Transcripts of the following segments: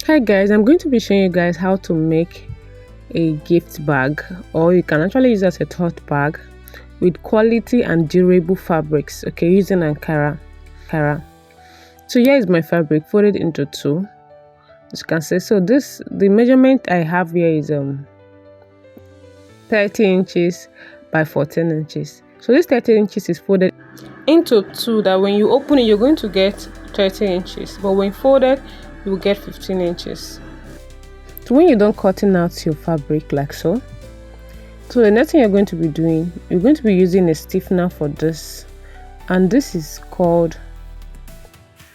Hi guys, I'm going to be showing you guys how to make a gift bag, or you can actually use it as a tote bag with quality and durable fabrics, okay, using Ankara. So here is my fabric folded into two, as you can see. So the measurement I have here is 30 inches by 14 inches. So this 30 inches is folded into two, that when you open it you're going to get 30 inches, but when folded you will get 15 inches. So when you're done cutting out your fabric like so, the next thing you're going to be doing, you're going to be using a stiffener for this, and this is called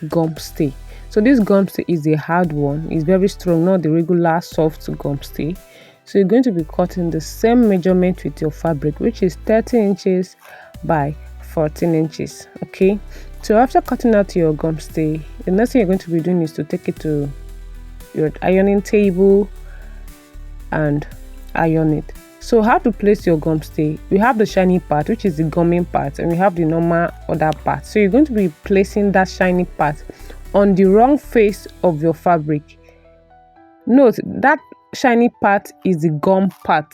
gum stay. So this gum stay is a hard one, it's very strong, not the regular soft gum stay. So you're going to be cutting the same measurement with your fabric, which is 30 inches by 14 inches. Okay, so after cutting out your gum stay, the next thing you're going to be doing is to take it to your ironing table and iron it. So how to place your gum stay? We have the shiny part, which is the gumming part, and we have the normal other part. So you're going to be placing that shiny part on the wrong face of your fabric. Note that shiny part is the gum part.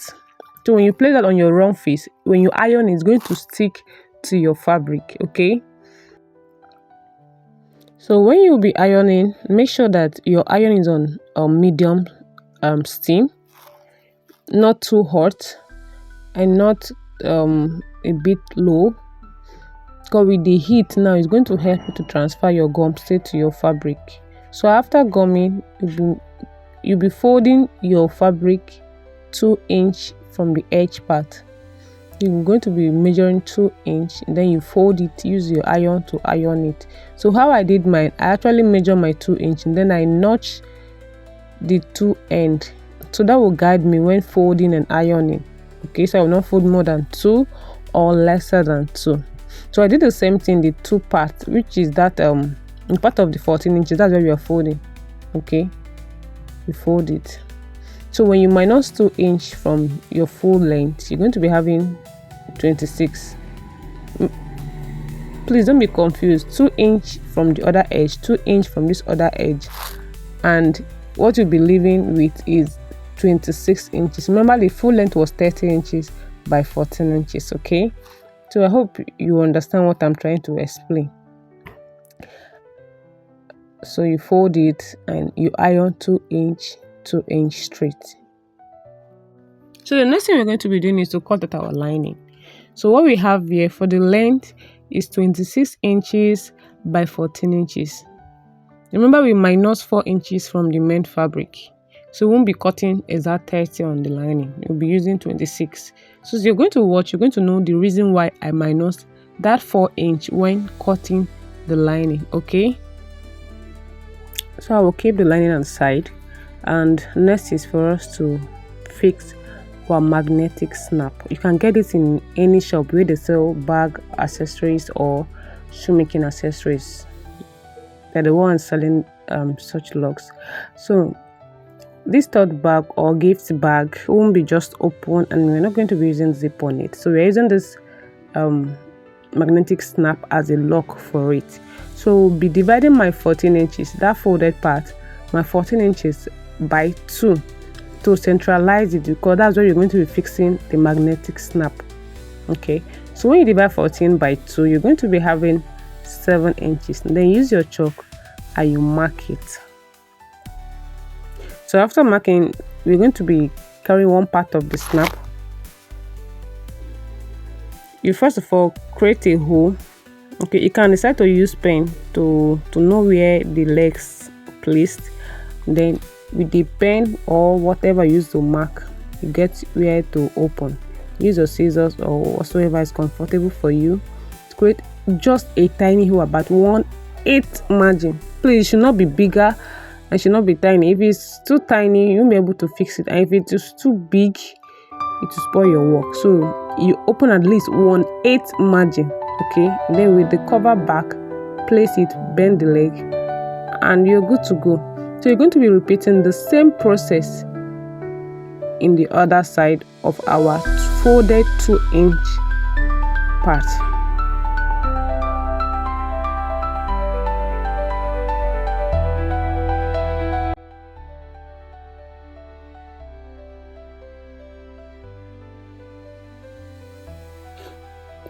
So when you place that on your wrong face, when you iron it's going to stick to your fabric. Okay, so when you'll be ironing, make sure that your iron is on medium steam, not too hot and not a bit low, because with the heat now it's going to help you to transfer your gum stay to your fabric. So after gumming, you'll be folding your fabric 2 inch from the edge part. You're going to be measuring 2 inch, and then you fold it, use your iron to iron it. So how I did mine, I actually measure my 2 inch and then I notch the 2 end, so that will guide me when folding and ironing. Okay, so I will not fold more than 2 or lesser than 2. So I did the same thing, the 2 part, which is that in part of the 14 inches, that's where you are folding. Okay, you fold it. So when you minus 2 inch from your full length, you're going to be having 26. Please don't be confused. 2 inch from the other edge, 2 inch from this other edge, and what you'll be leaving with is 26 inches. Remember, the full length was 30 inches by 14 inches. Okay, so I hope you understand what I'm trying to explain. So you fold it and you iron 2 inch straight. So the next thing we're going to be doing is to cut out our lining. So what we have here for the length is 26 inches by 14 inches. Remember, we minus 4 inches from the main fabric, so we won't be cutting exact 30 on the lining, we'll be using 26. So you're going to watch, you're going to know the reason why I minus that 4 inch when cutting the lining. Okay, so I will keep the lining on the side, and next is for us to fix our magnetic snap. You can get it in any shop where they sell bag accessories or shoemaking accessories. They're the ones selling such lugs. So this tote bag or gift bag won't be just open, and we're not going to be using zip on it. So we're using this magnetic snap as a lock for it. So we'll be dividing my 14 inches, that folded part, my 14 inches by 2 to centralize it, because that's where you're going to be fixing the magnetic snap. Okay, so when you divide 14 by 2, you're going to be having 7 inches. And then use your chalk and you mark it. So after marking, we're going to be carrying one part of the snap. You first of all create a hole. Okay, you can decide to use pen to know where the legs placed. Then with the pen or whatever you use to mark, you get where to open. Use your scissors or whatsoever is comfortable for you to create just a tiny hole, about 1/8 margin. Please, it should not be bigger and should not be tiny. If it's too tiny, you won't be able to fix it, and if it is too big, it will spoil your work. So you open at least 1/8 margin. Okay, then with the cover back, place it, bend the leg, and you're good to go. So you're going to be repeating the same process in the other side of our folded 2 inch part.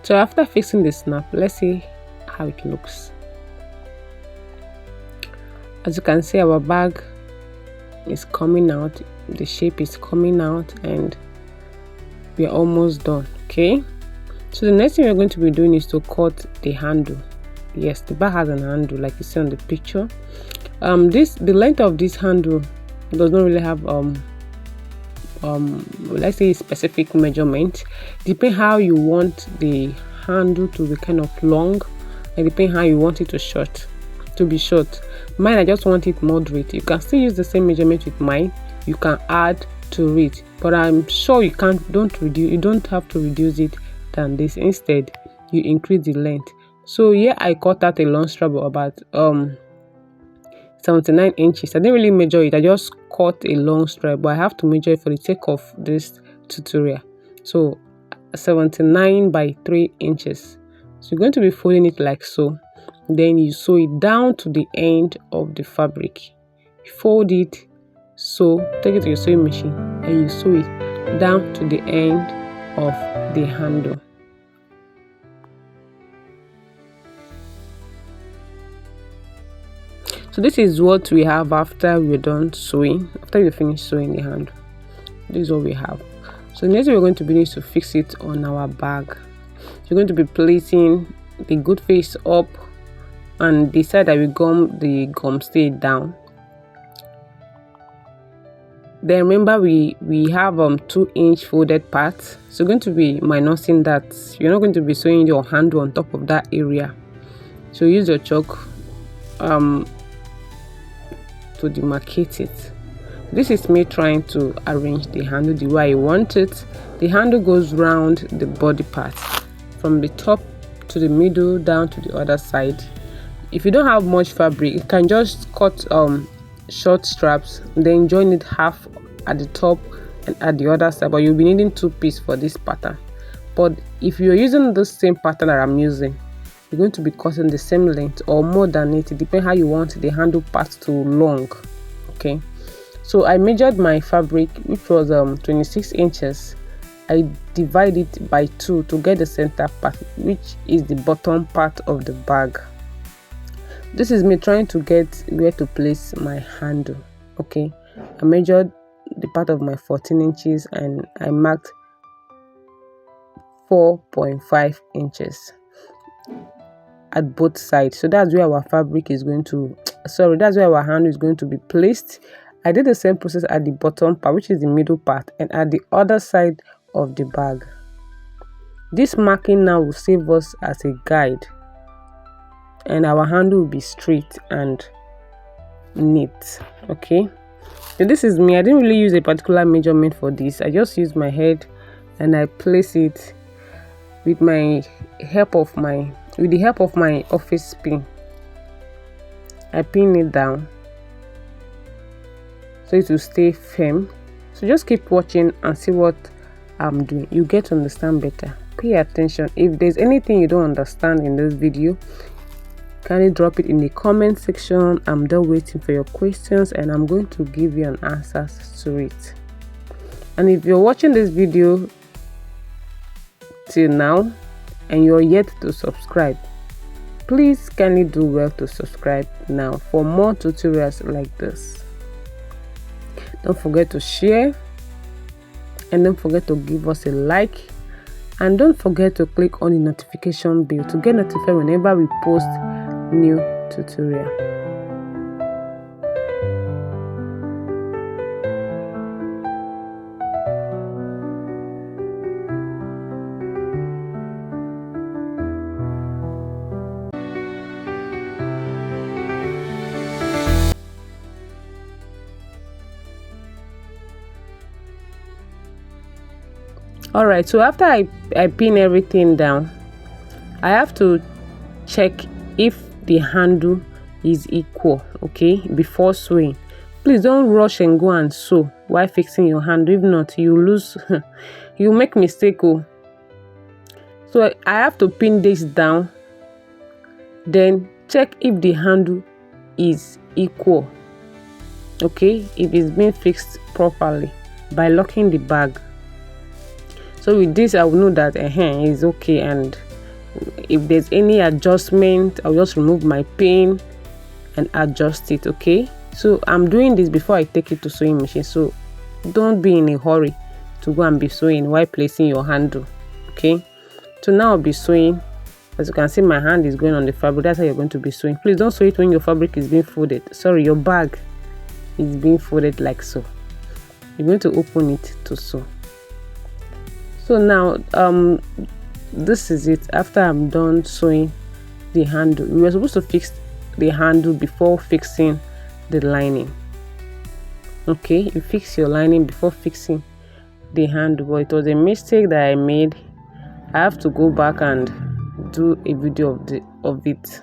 So after fixing the snap, let's see how it looks. As you can see, our bag is coming out, the shape is coming out, and we are almost done. Okay, so the next thing we're going to be doing is to cut the handle. Yes, the bag has an handle like you see on the picture. The length of this handle does not really have let's say a specific measurement. Depend how you want the handle to be kind of long, and depend how you want it to be short. Mine, I just want it moderate. You can still use the same measurement with mine. You can add to it, but I'm sure you don't have to reduce it than this. Instead, you increase the length. So here I cut out a long strap of about 79 inches. I didn't really measure it, I just cut a long strap, but I have to measure it for the sake of this tutorial. So 79 by 3 inches. So you're going to be folding it like so. Then you sew it down to the end of the fabric. Fold it, sew, take it to your sewing machine, and you sew it down to the end of the handle. So this is what we have after we're done sewing. After you finish sewing the handle, this is what we have. So the next thing we're going to do is to fix it on our bag. You're going to be placing the good face up, and the side that we gum the gum stay down. Then remember we have 2-inch folded parts, so you're going to be minusing that. You're not going to be sewing your handle on top of that area. So use your chalk to demarcate it. This is me trying to arrange the handle the way I want it. The handle goes round the body part from the top to the middle down to the other side. If you don't have much fabric, you can just cut short straps, then join it half at the top and at the other side, but you'll be needing 2 pieces for this pattern. But if you're using the same pattern that I'm using, you're going to be cutting the same length or more than it. It depends how you want the handle part to long. Okay, so I measured my fabric, which was 26 inches. I divide it by 2 to get the center part, which is the bottom part of the bag. This is me trying to get where to place my handle. Okay, I measured the part of my 14 inches and I marked 4.5 inches at both sides. So that's where our fabric is going to, that's where our handle is going to be placed. I did the same process at the bottom part, which is the middle part, and at the other side of the bag. This marking now will save us as a guide, and our handle will be straight and neat. Okay, so this is me. I didn't really use a particular measurement for this. I just used my head and I place it with the help of my office pin. I pin it down so it will stay firm. So just keep watching and see what I'm doing. You get to understand better. Pay attention. If there's anything you don't understand in this video, kindly drop it in the comment section. I'm done waiting for your questions and I'm going to give you an answer to it. And if you're watching this video till now and you're yet to subscribe, please kindly do well to subscribe now for more tutorials like this. Don't forget to share, and don't forget to give us a like, and don't forget to click on the notification bell to get notified whenever we post new tutorial. All right, so after I pin everything down, I have to check if the handle is equal, okay, before sewing. Please don't rush and go and sew while fixing your handle. If not, you lose you make mistake. So I have to pin this down, then check if the handle is equal, okay, if it's been fixed properly by locking the bag. So with this, I will know that it's okay and If there's any adjustment, I'll just remove my pin and adjust it. Okay, so I'm doing this before I take it to sewing machine, so don't be in a hurry to go and be sewing while placing your handle. Okay, so now I'll be sewing. As you can see, my hand is going on the fabric. That's how you're going to be sewing. Please don't sew it when your fabric is being folded. Sorry, your bag is being folded like so. You're going to open it to sew. So now this is it. After I'm done sewing the handle, we were supposed to fix the handle before fixing the lining. Okay, you fix your lining before fixing the handle, but it was a mistake that I made. I have to go back and do a video of it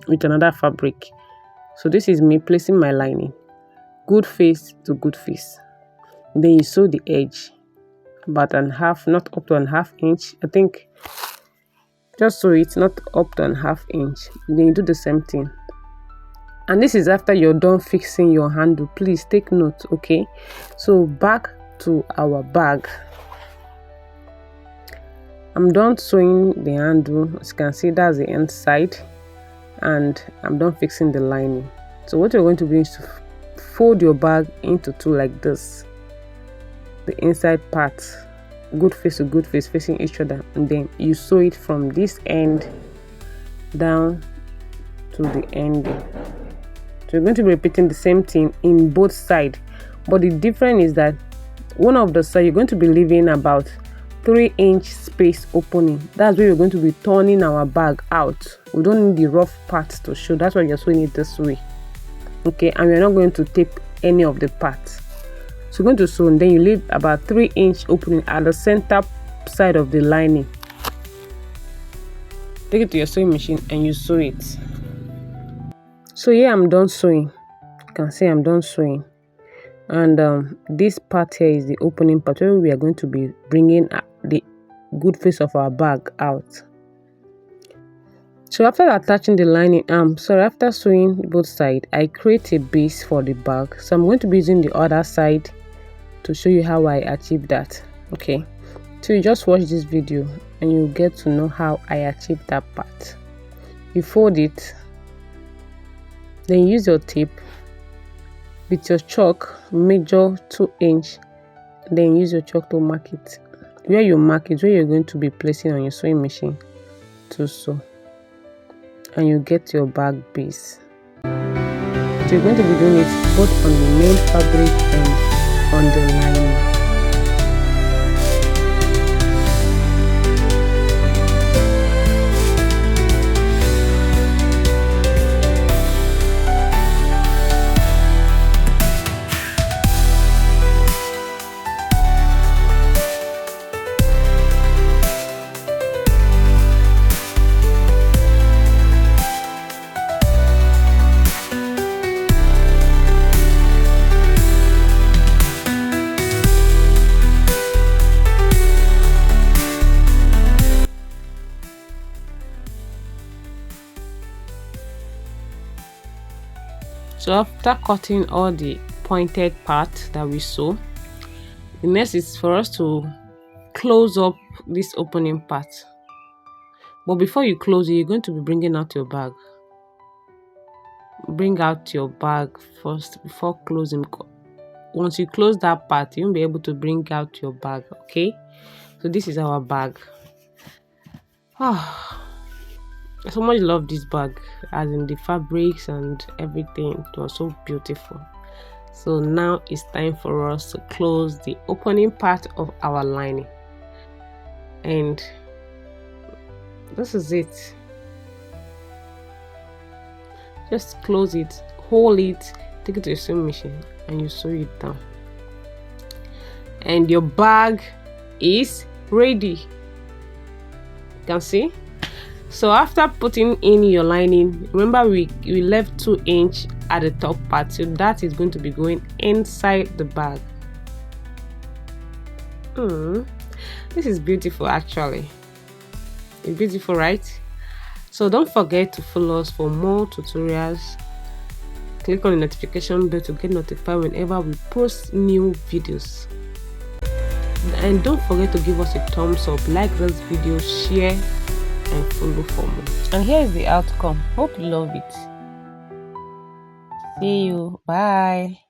with another fabric. So this is me placing my lining, good face to good face. Then you sew the edge about an half, not up to an half inch. I think just sew it not up to an half inch. Then you do the same thing. And this is after you're done fixing your handle. Please take note. Okay, so back to our bag. I'm done sewing the handle. As you can see, that's the inside, and I'm done fixing the lining. So what you're going to do is to fold your bag into two like this. The inside part, good face to good face, facing each other, and then you sew it from this end down to the ending. So you're going to be repeating the same thing in both sides, but the difference is that one of the side you're going to be leaving about 3-inch space opening. That's where we're going to be turning our bag out. We don't need the rough parts to show. That's why you're sewing it this way. Okay, and we're not going to tape any of the parts. So you're going to sew, and then you leave about 3-inch opening at the center side of the lining. Take it to your sewing machine and you sew it. So here I'm done sewing. You can see I'm done sewing. And this part here is the opening part where we are going to be bringing the good face of our bag out. So after attaching the lining, after sewing both sides, I create a base for the bag. So I'm going to be using the other side to show you how I achieve that. Okay, so you just watch this video and you get to know how I achieved that part. You fold it, then use your tape. With your chalk, measure 2-inch, then use your chalk to mark it. Where you mark it, where you're going to be placing on your sewing machine to sew, and you get your bag base. So you're going to be doing it both on the main fabric and on the lining. So after cutting all the pointed part that we sew, the next is for us to close up this opening part. But before you close it, you're going to be bringing out your bag. Bring out your bag first before closing. Once you close that part, you won't be able to bring out your bag. Okay, so this is our bag. I so much love this bag, as in the fabrics and everything. It was so beautiful. So now it's time for us to close the opening part of our lining, and this is it. Just close it, hold it, take it to your sewing machine, and you sew it down, and your bag is ready. You can see. So after putting in your lining, remember we left 2-inch at the top part, so that is going to be going inside the bag. This is beautiful. Actually, it's beautiful, right? So don't forget to follow us for more tutorials. Click on the notification bell to get notified whenever we post new videos, and don't forget to give us a thumbs up, like this video, share and follow for more. And here is the outcome. Hope you love it. See you. Bye.